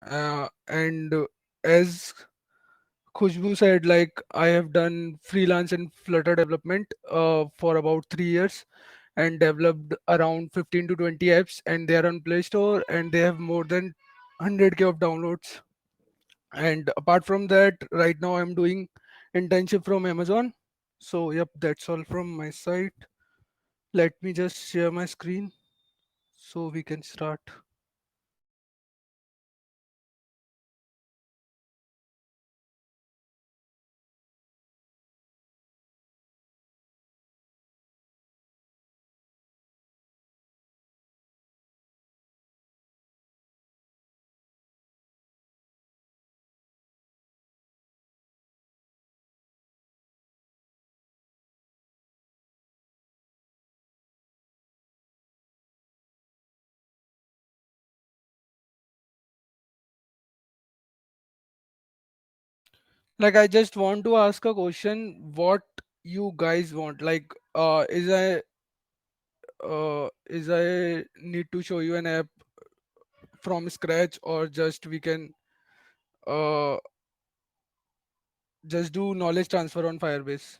And as Khushbu said, like I have done freelance and Flutter development for about 3 years and developed around 15 to 20 apps, and they are on Play Store and they have more than 100K of downloads. And apart from that, right now I'm doing internship from Amazon. So yep, that's all from my side. Let me just share my screen so we can start. Like I just want to ask a question, what you guys want? Like is I need to show you an app from scratch, or just we can uh just do knowledge transfer on Firebase?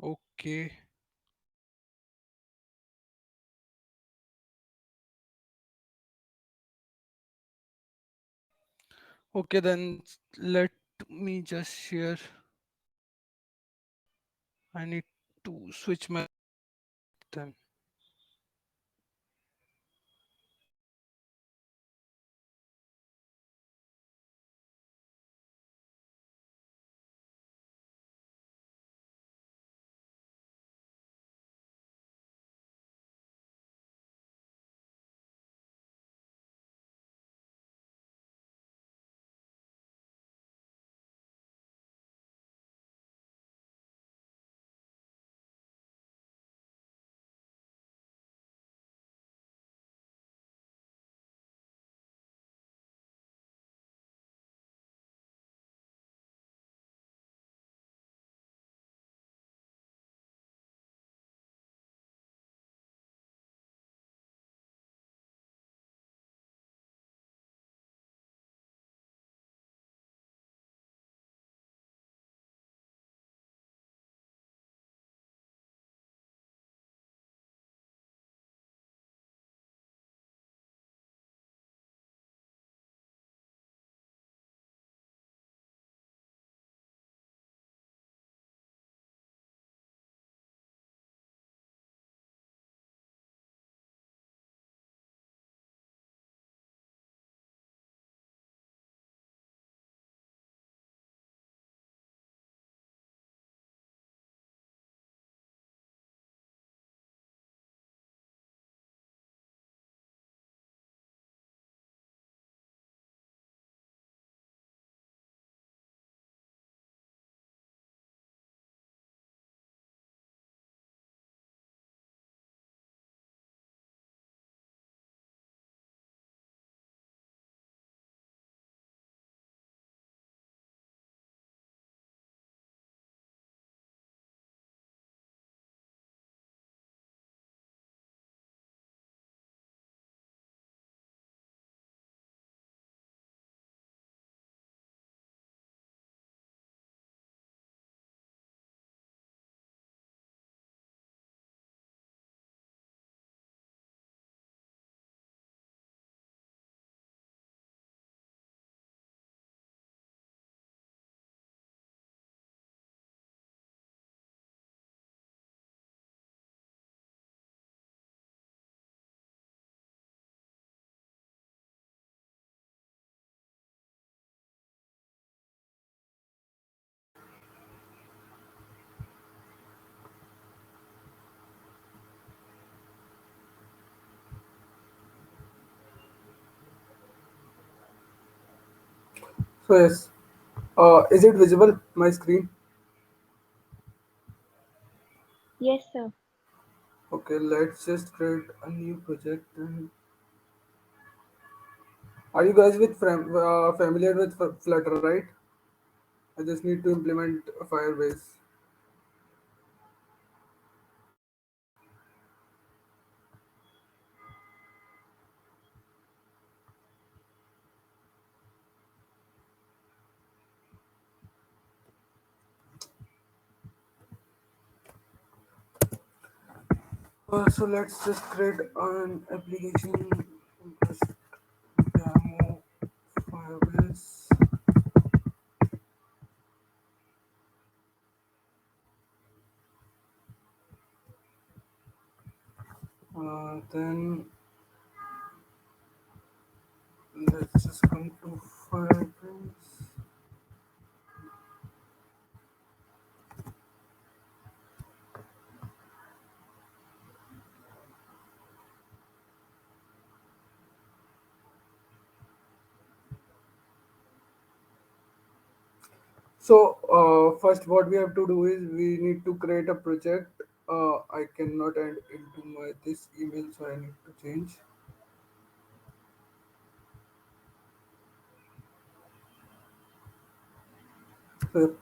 Okay. Okay, then let me just share. I need to switch my then. So yes, is it visible my screen? Yes, sir. Okay, let's just create a new project. And are you guys familiar with Flutter, right? I just need to implement Firebase. So let's just create an application. Just demo Firebase. Then let's just come to Firebase. So first, what we have to do is we need to create a project. I cannot add into my this email, so I need to change. So,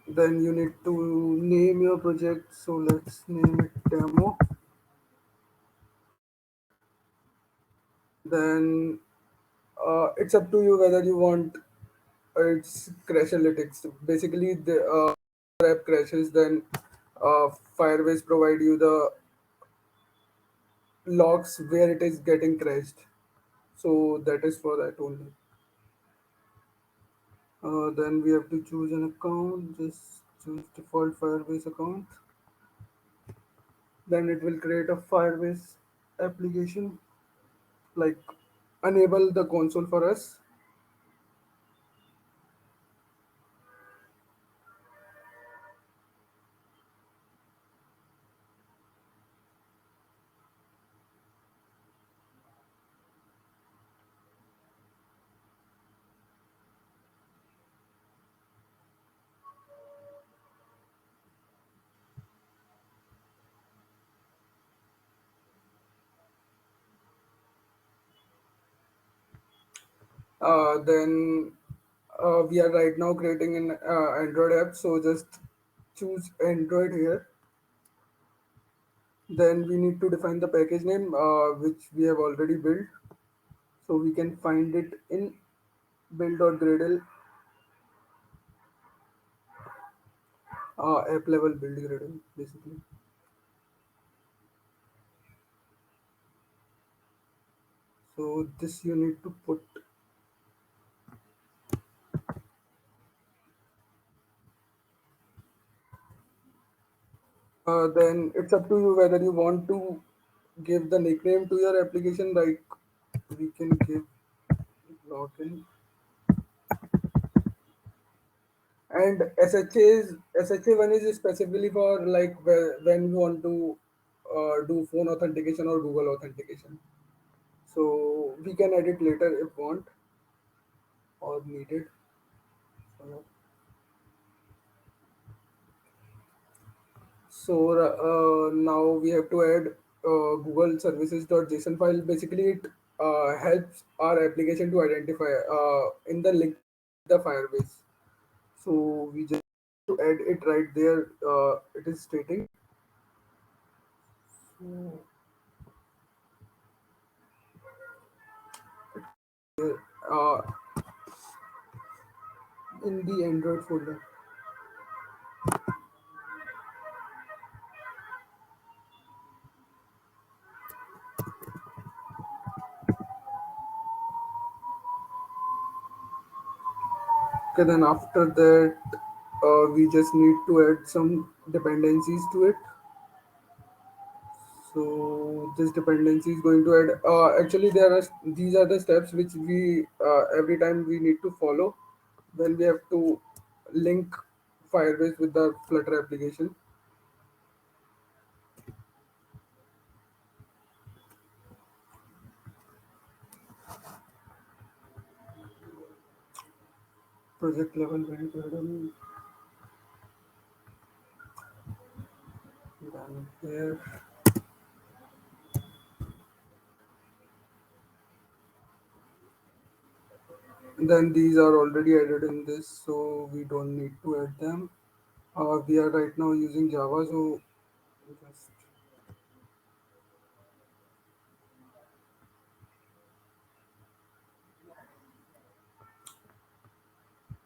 then you need to name your project. So let's name it demo. Then it's up to you whether you want it's crash analytics. Basically, the app crashes, then Firebase provide you the logs where it is getting crashed. So that is for that only. Then we have to choose an account. Just choose default Firebase account. Then it will create a Firebase application, like enable the console for us. Then we are right now creating an Android app. So just choose Android here. Then we need to define the package name, which we have already built. So we can find it in build.gradle app level build gradle basically. So this you need to put. Then it's up to you whether you want to give the nickname to your application. Like we can give login, and SHA one is specifically for like when you want to do phone authentication or Google authentication. So we can edit later if want or needed. So, now we have to add Google services.json file. Basically, it helps our application to identify in the link the Firebase. So we just to add it right there. It is stating so, uh, in the Android folder. Okay, then after that, we just need to add some dependencies to it. So this dependency is going to add. Actually, there are these are the steps which we every time we need to follow. Then we have to link Firebase with the Flutter application. Project level build done. Done here. Then these are already added in this, so we don't need to add them. We are right now using Java, so just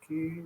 key.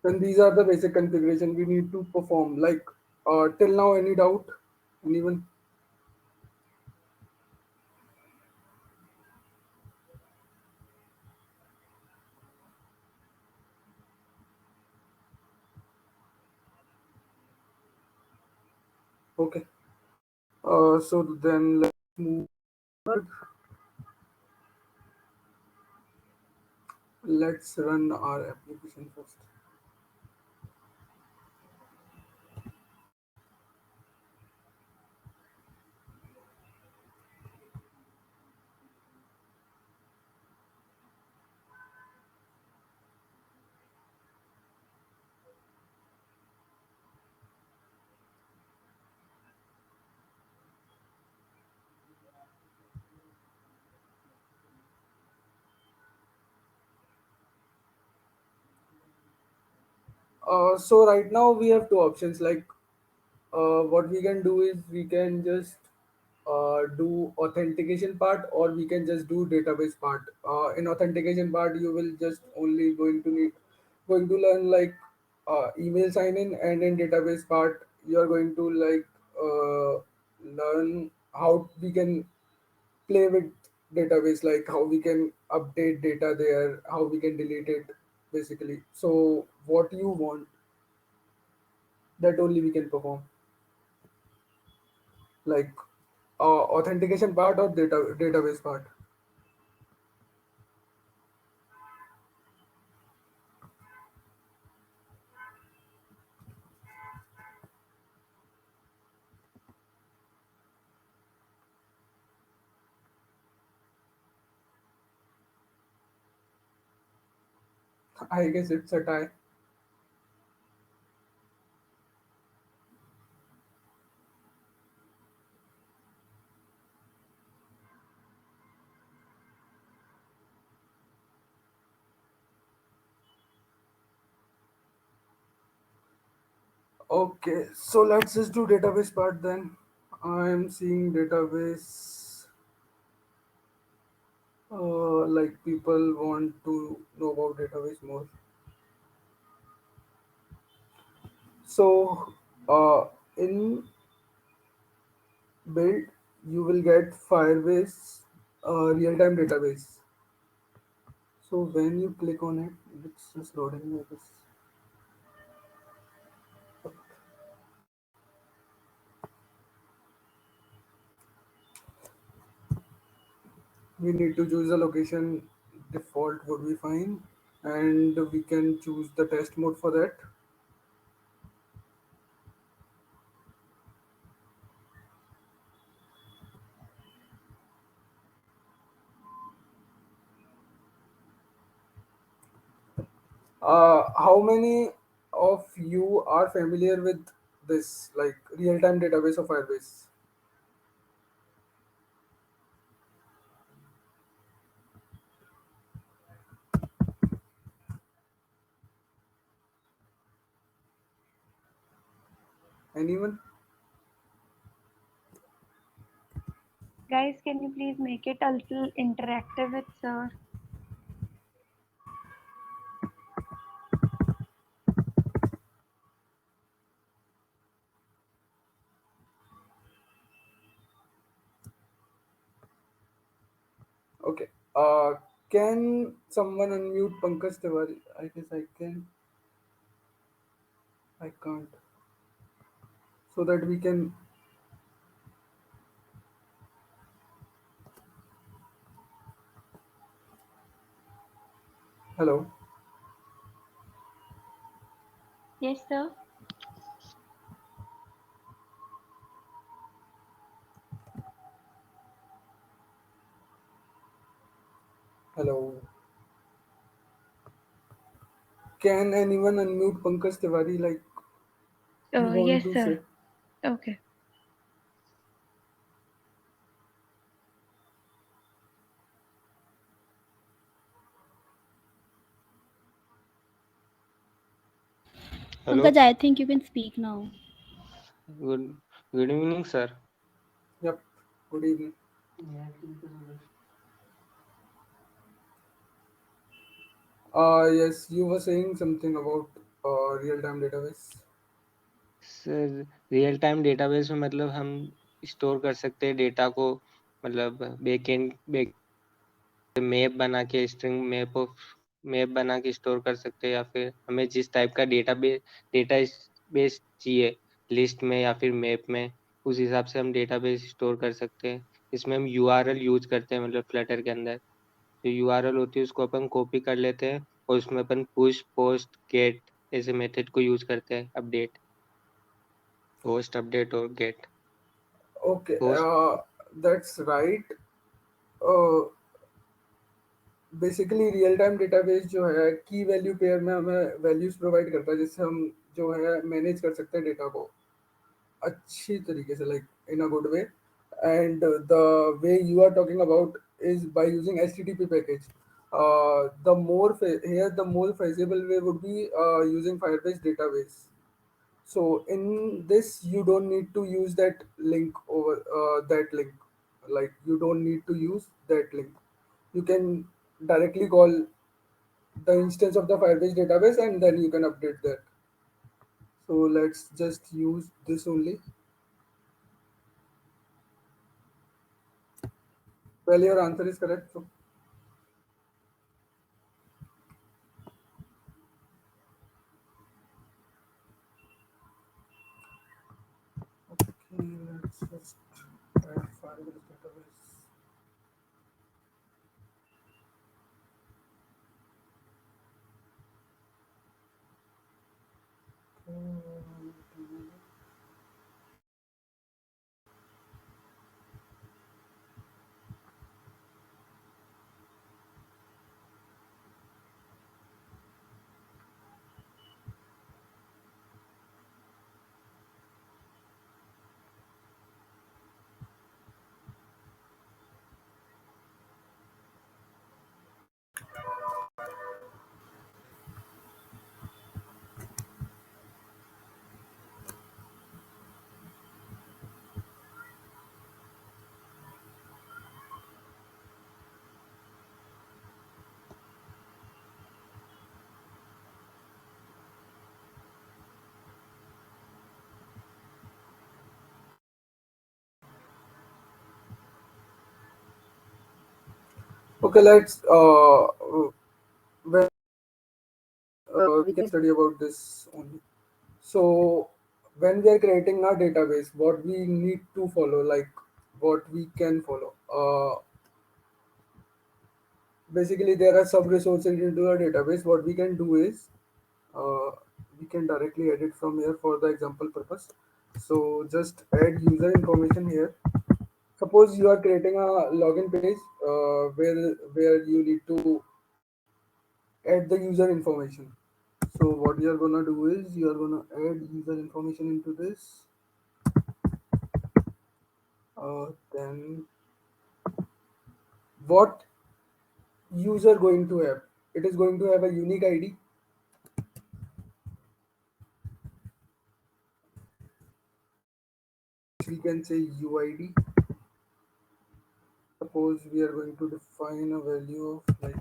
Then these are the basic configuration we need to perform. Like till now, any doubt? Anyone? Okay. So then let's move forward. Let's run our application first. So right now we have two options. Like what we can do is we can just do authentication part, or we can just do database part. In authentication part, you will just only going to learn like email sign in, and in database part, you are going to like learn how we can play with database, like how we can update data there, how we can delete it, basically. So what you want, that only we can perform, like authentication part or database part. I guess it's a tie. Okay, so let's just do database part then. I'm seeing database, like people want to know about database more. So in build, you will get Firebase real-time database. So when you click on it, it's just loading like this. We need to choose a location. Default would be fine, and we can choose the test mode for that. How many of you are familiar with this, like real-time database of Firebase? Anyone? Guys, can you please make it a little interactive with sir? Okay. Uh, can someone unmute Pankaj Tiwari? I guess I can. I can't. So that we can. Hello. Yes, sir. Hello. Can anyone unmute Pankaj Tiwari? Like he want Yes, to sir. say. Okay. Hello. Pankaj, I think you can speak now. Good good evening, sir. Yep. Good evening. Yes, you were saying something about real-time database. Sir real time database में मतलब हम store कर सकते हैं data को, मतलब backend map बना के स्ट्रिंग मैप बना के स्टोर कर सकते हैं, या फिर हमें जिस टाइप का डेटा बेस चाहिए लिस्ट में या फिर मैप में, उस हिसाब से हम डेटाबेस स्टोर कर सकते हैं। इसमें हम यूआरएल यूज करते हैं, मतलब फ्लटर के अंदर जो यूआरएल होती है उसको अपन कॉपी कर लेते हैं और उसमें अपन पुश पोस्ट गेट ऐसे मेथड को यूज करते हैं, अपडेट पोस्ट अपडेट और get Okay, post. that's right. Uh, basically real time database जो है की वैल्यू पेयर में हमें वैल्यूज प्रोवाइड करता है, जिससे हम जो है मैनेज कर सकते हैं डेटा को अच्छी तरीके से, like in a good way. And the way you are talking about is by using HTTP package. Here the more feasible way would be using Firebase database. So in this you don't need to use that link over that link. Like you don't need to use that link. You can directly call the instance of the Firebase database and then you can update that. So let's just use this only. Well, your answer is correct. So, okay, let's just add Firebase database. Okay, let's we can study about this only. So when we are creating our database, what we need to follow, like what we can follow. Basically, there are sub resources into our database. What we can do is uh, we can directly edit from here for the example purpose. So just add user information here. Suppose you are creating a login page where you need to add the user information. So what you are gonna do is you are gonna add user information into this. Then what user going to have? It is going to have a unique ID. We can say UID. Suppose we are going to define a value of like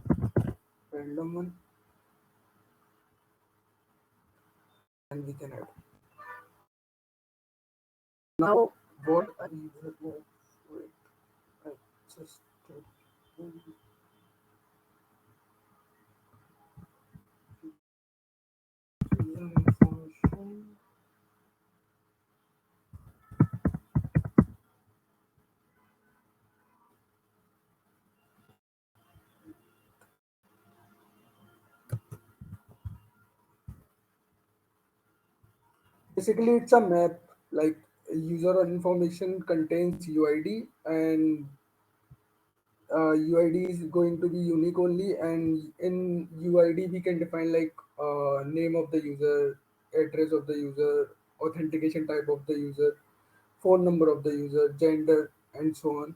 random one, and we can add. Now what a user wants. Wait, I just user information. Basically, it's a map. Like user information contains UID, and UID is going to be unique only. And in UID, we can define like name of the user, address of the user, authentication type of the user, phone number of the user, gender, and so on.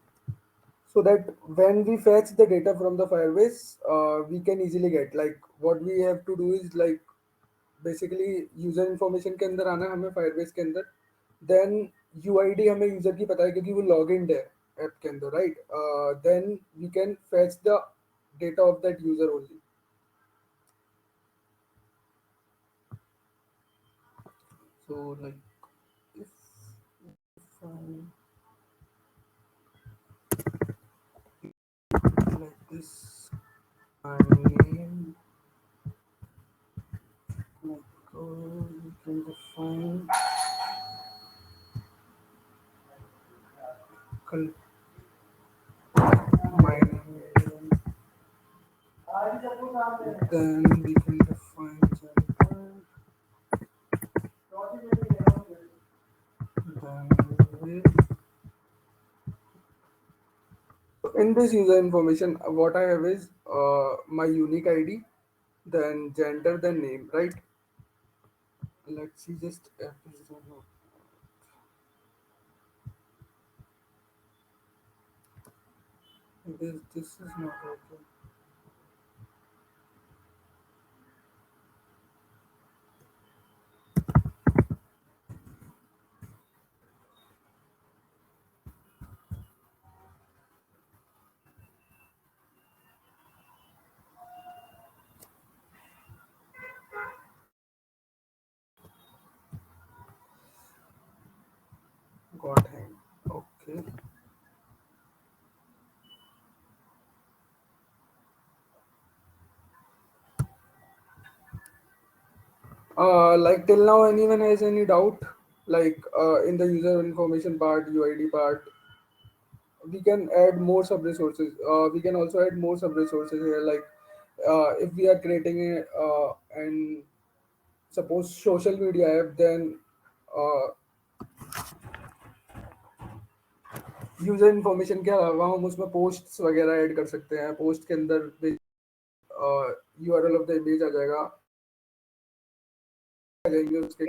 So that when we fetch the data from the Firebase, we can easily get, like what we have to do is like basically user information के अंदर आना है हमें Firebase के अंदर. Then UID हमें user की पता है क्योंकि वो लॉग इन है ऐप के अंदर, right. Then we can fetch the data of that user only. So like if I like this, my name, like you can define col- my name. Then we can define gender. Then with in this user information, what I have is my unique ID, then gender, then name, right? Let's see just this is not okay. Got him. Okay. Like till now, anyone has any doubt? Like in the user information part, UID part, we can add more sub resources. We can also add more sub resources here. Like if we are creating a and suppose social media app, then user information के अलावा हम उसमें posts वगैरह add कर सकते हैं. Post के अंदर यूआरएल ऑफ द इमेज आ जाएगा, आ जाएंगे उसके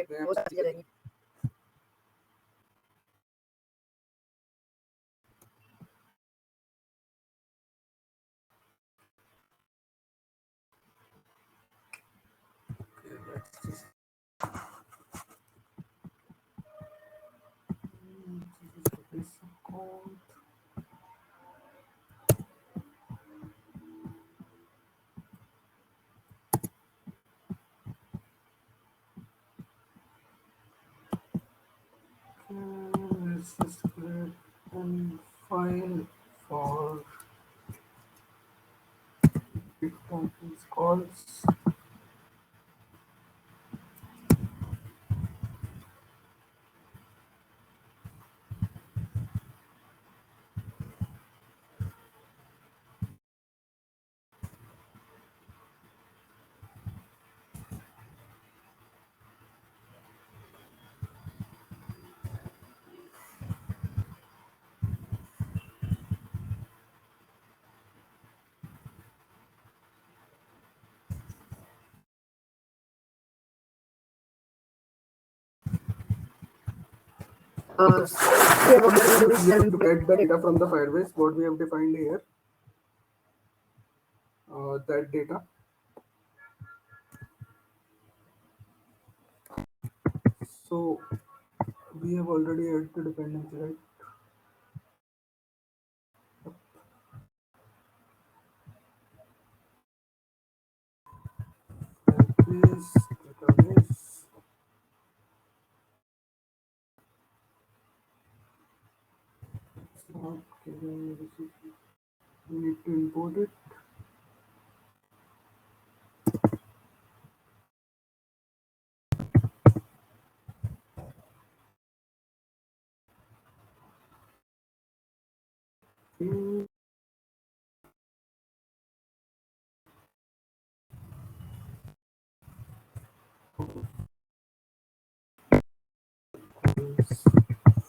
let's just create one file for it conference calls. To get the data from the Firebase, what we have defined here, that data. So we have already added the dependency, right? Firebase database. It's not giving me this. We need to import it. Mm,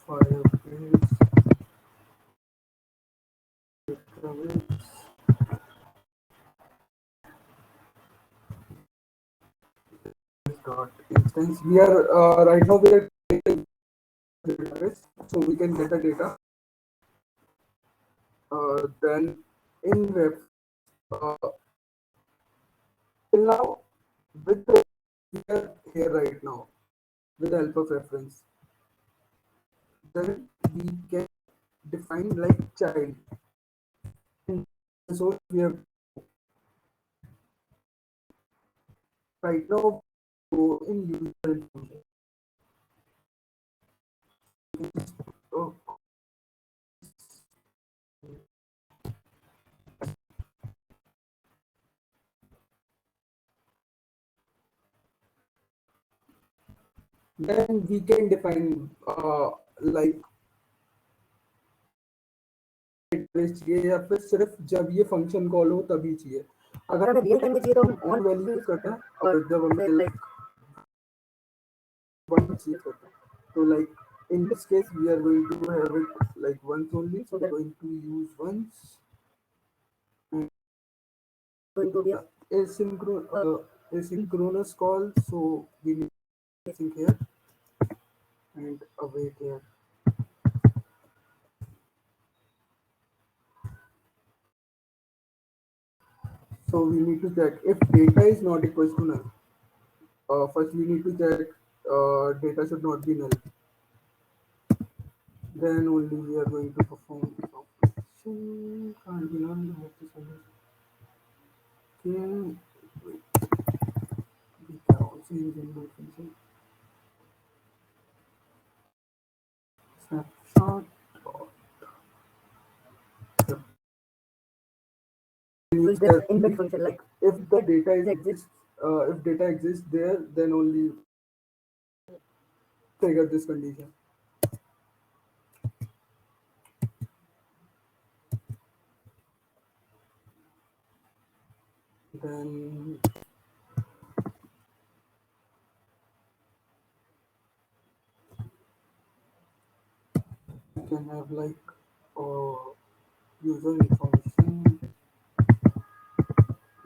Firebase database. Dot instance. We are right now we are creating database, so we can get the data. Then in web, till now with the we are here right now with the help of reference, then we can define like child. So we have right now go in user information. Oh, then we can define like database चाहिए या फिर सिर्फ जब ये function call हो तभी चाहिए. अगर हमें रियल टाइम में चाहिए तो हम ऑन वैल्यू यूज करते हैं और जब हमें लाइक वन चाहिए करते हैं तो like in this case we are going to have it like once only, so we're going to use once and going to be a asynchronous call, so we need to sync here and await here. So we need to check if data is not equals to null. First we need to check data should not be null. Then only we are going to perform this operation. Can't be null. I have to send it. Okay. We can also use inbuilt function. Snapshot. Use the inbuilt function like if the data is exists, if data exists there, then only trigger this condition. Then you can have like user information,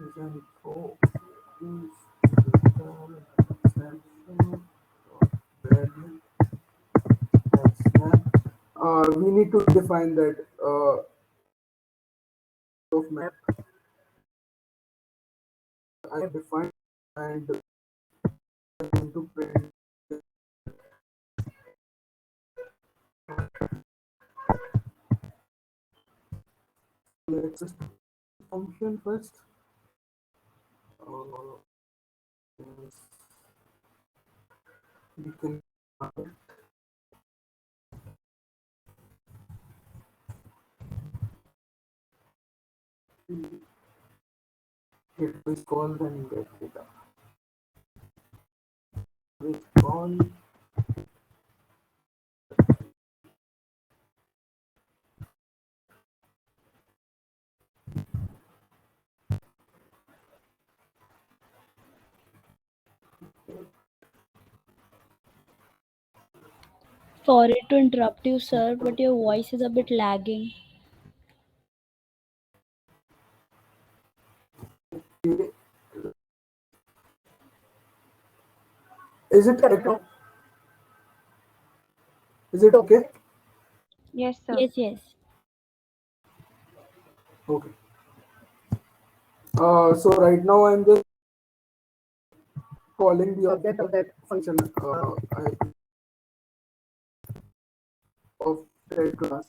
user info, use data, snapshot, value, and snap. We need to define that of map I have defined and going to print. Let's just function first. Yes, we can get this call then get data. With call Sorry to interrupt you, sir, but your voice is a bit lagging. is it correct now? Is it okay? Yes, sir. Yes, yes. Okay. So right now I'm just calling the object of that function of that class.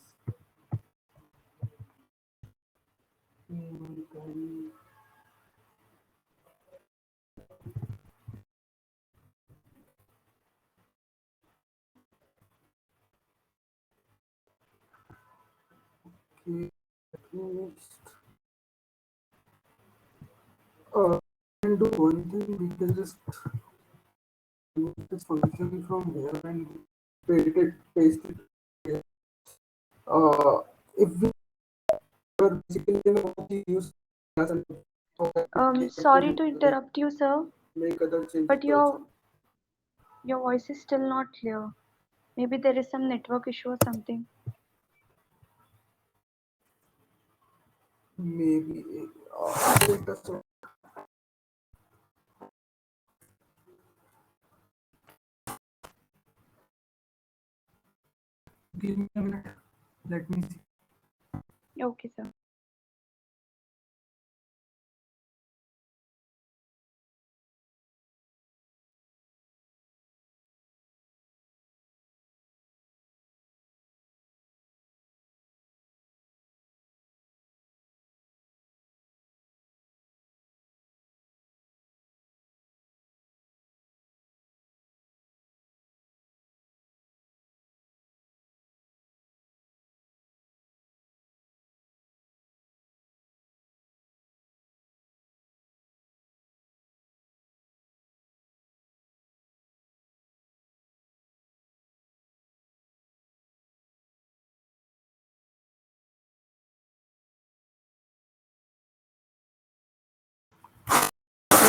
Then next, we can do one thing. We can just use this function from here and paste it here. If we were basically want to use class and Sorry to interrupt you, sir, make other changes but also. your voice is still not clear. Maybe there is some network issue or something. Maybe let us give me a minute. Let me see. Okay, sir.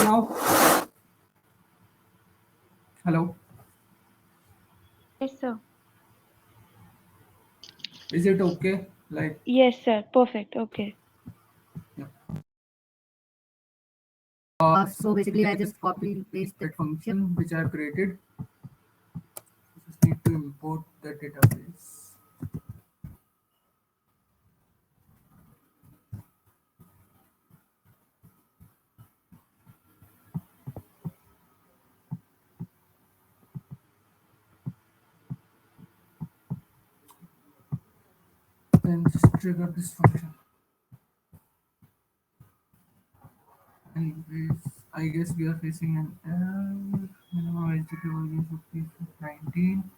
now? Hello. Yes, sir. Is it okay? Like, Yes, sir. Perfect. Okay. yeah. So basically, I just copy paste that function which I have created. Just need to import the database. Then just trigger this function. Anyways, I guess we are facing an error. Minimum HTTP version should be 19.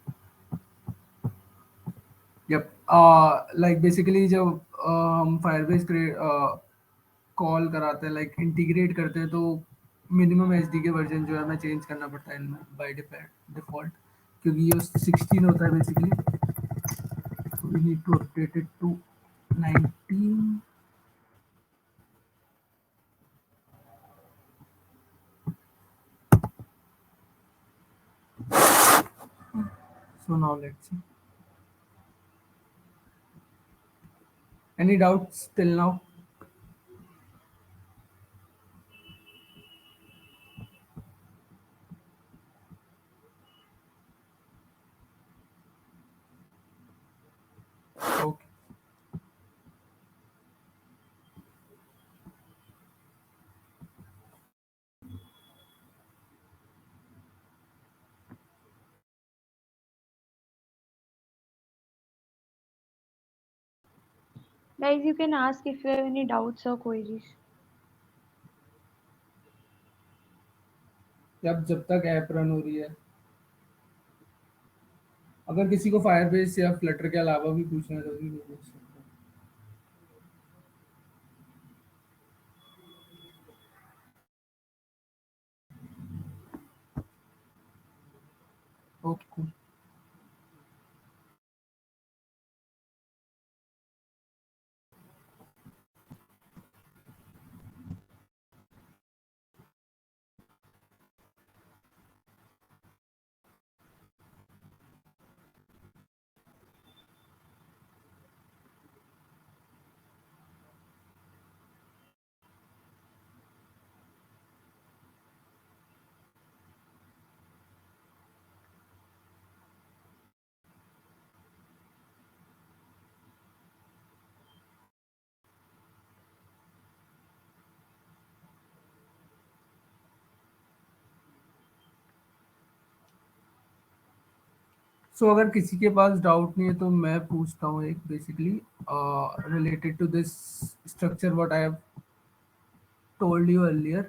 Yep. Like basically जब हम Firebase call कराते हैं like integrate करते हैं तो minimum H D के version जो है हमें चेंज करना पड़ता है इनमें बाय डिफॉल्ट क्योंकि ये 16 होता है basically so we need to update it to 19. So now let's see. Any doubts till now? Okay. Guys, you can ask if you have any doubts or queries. जब तक ऐप रन हो रही है अगर किसी को फायरबेस या Flutter के अलावा भी पूछना है तो भी पूछ सकते हैं ओके सो अगर किसी के पास डाउट नहीं है तो मैं पूछता हूँ एक basically related to this structure what I have told you earlier.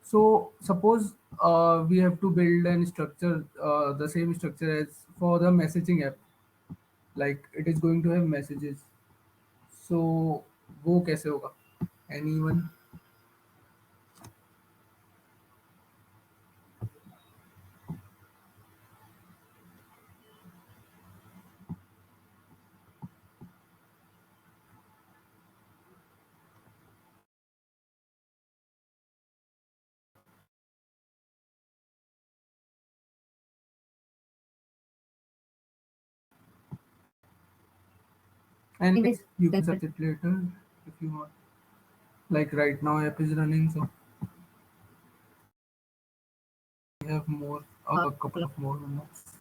So suppose we have to build an structure, the same structure as for the messaging app, like it is going to have messages. So वो कैसे होगा? Anyone? Anyways, you can search it later if you want. Like right now, app is running, so we have more a couple of more minutes.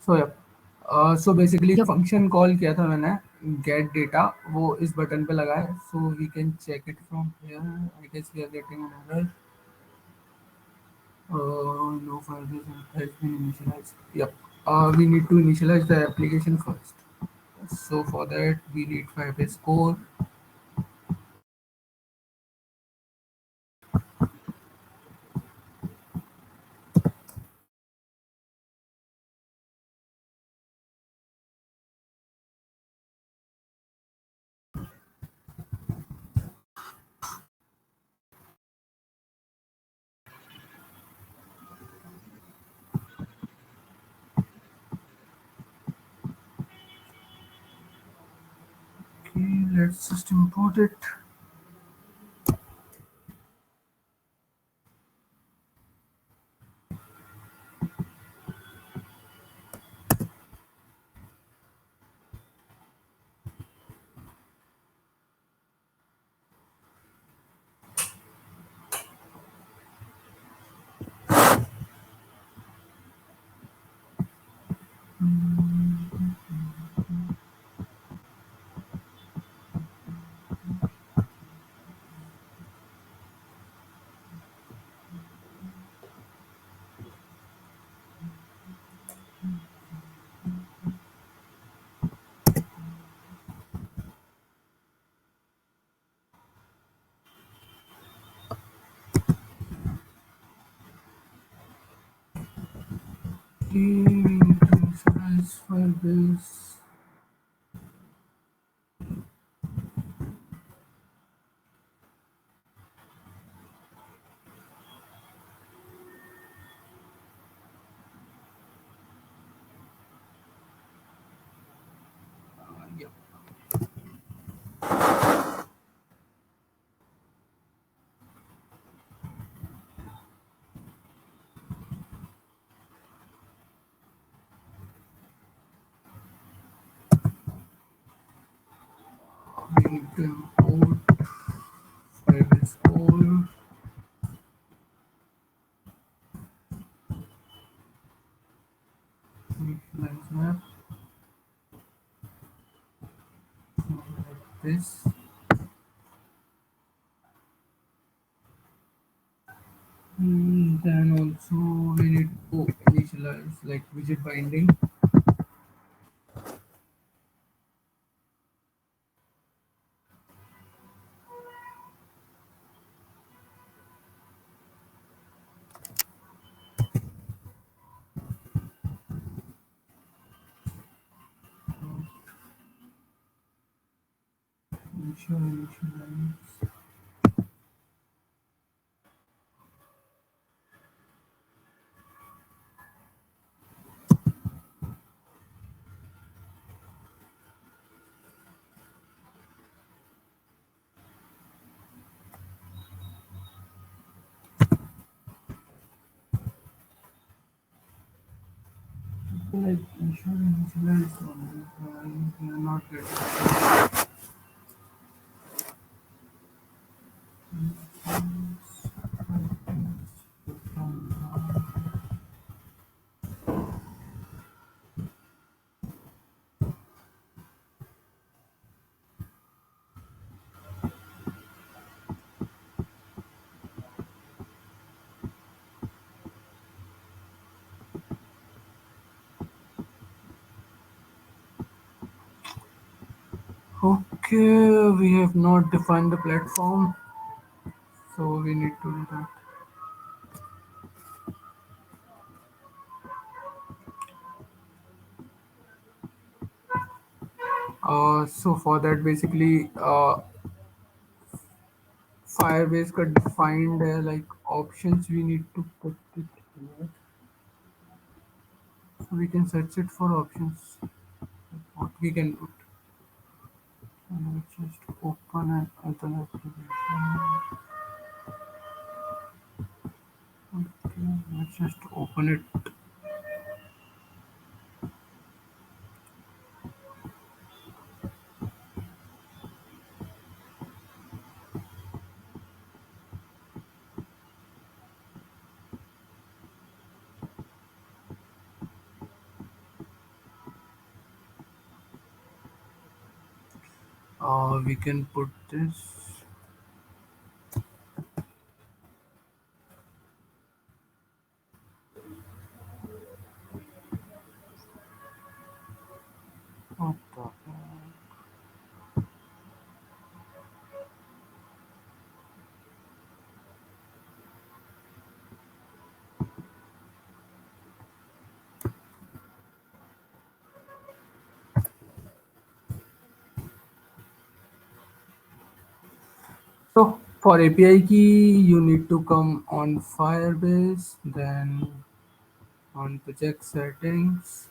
So so basically जो function call किया था मैंने gate data वो इस button पे लगा है so we can check it from here I guess we are getting an error no file has been initialised yup we need to initialize the application first. So for that we need Firebase core. Okay, let's just import it. Okay, we need to initialize Firebase. Yeah. We need to import Firebase core. Initialize map like this. Then also we need to initialize like widget binding. Initialize. Like initialize one. We are not getting. Okay, we have not defined the platform, so we need to do that. So for that, basically, Firebase could define like options we need to put it here. So we can search it for options. What we can put. Let's just open an other application. Okay, let's just open it. We can put this. For API key, you need to come on Firebase, then on project settings,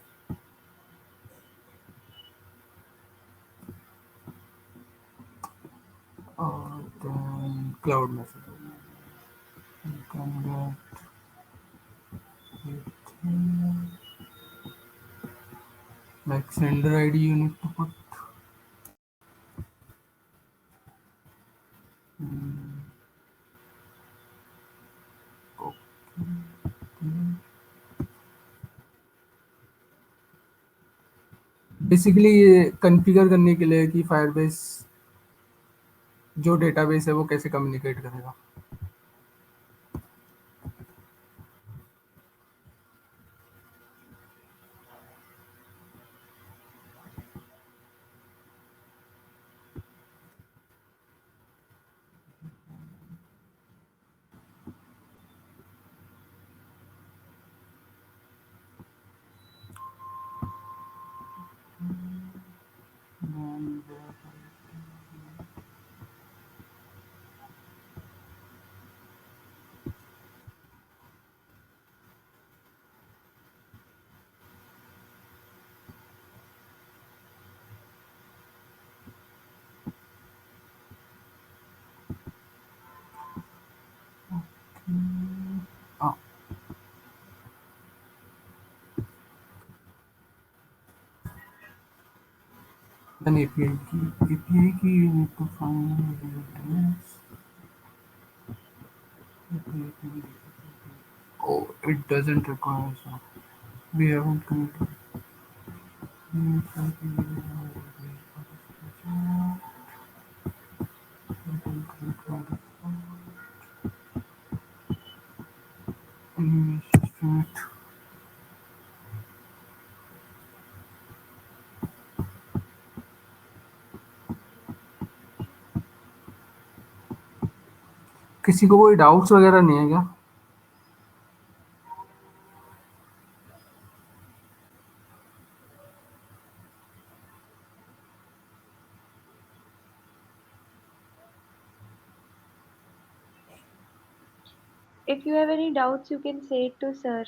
then cloud messaging. You can get it, like sender ID you need to put. Basically ये configure करने के लिए कि Firebase जो database है वो कैसे communicate करेगा. हाँ, then API key you need to find the address. API key. Oh, it doesn't require, so we haven't connected. किसी को कोई डाउट्स वगैरह नहीं है क्या? If you have any doubts, you can say it to sir.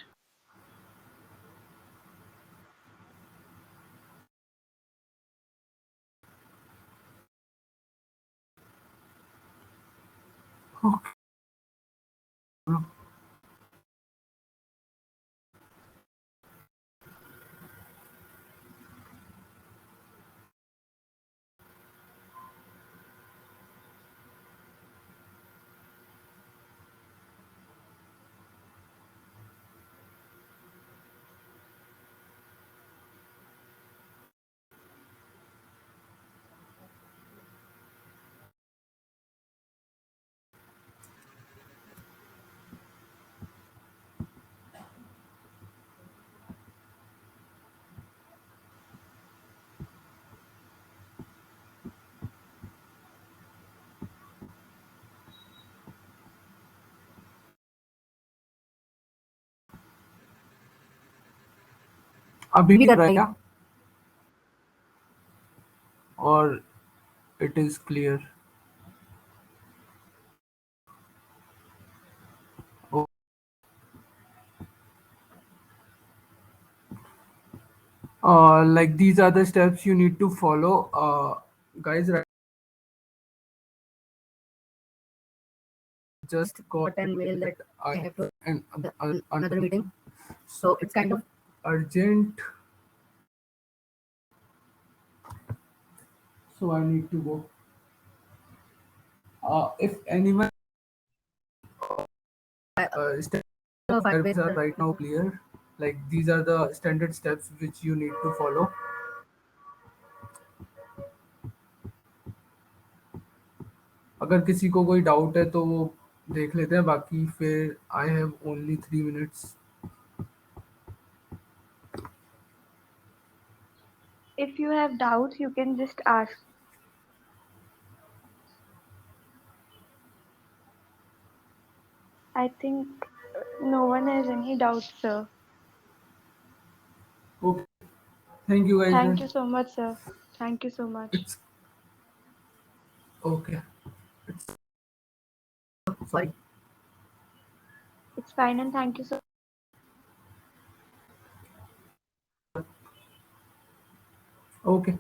अभी भी कर रहा है क्या? और it is clear. Like these are the steps you need to follow. Guys, right, just got an mail that I have to another meeting, so it's kind of urgent. So I need to go. If anyone steps of Firebase are right now clear, like these are the standard steps which you need to follow. अगर किसी को कोई doubt है तो वो देख लेते हैं, बाकी फिर I have only 3 minutes. If you have doubts, you can just ask. I think no one has any doubts, sir. Okay, thank you guys. Thank Then you so much, sir. Thank you so much. it's okay. sorry. It's fine, and thank you so. Okay.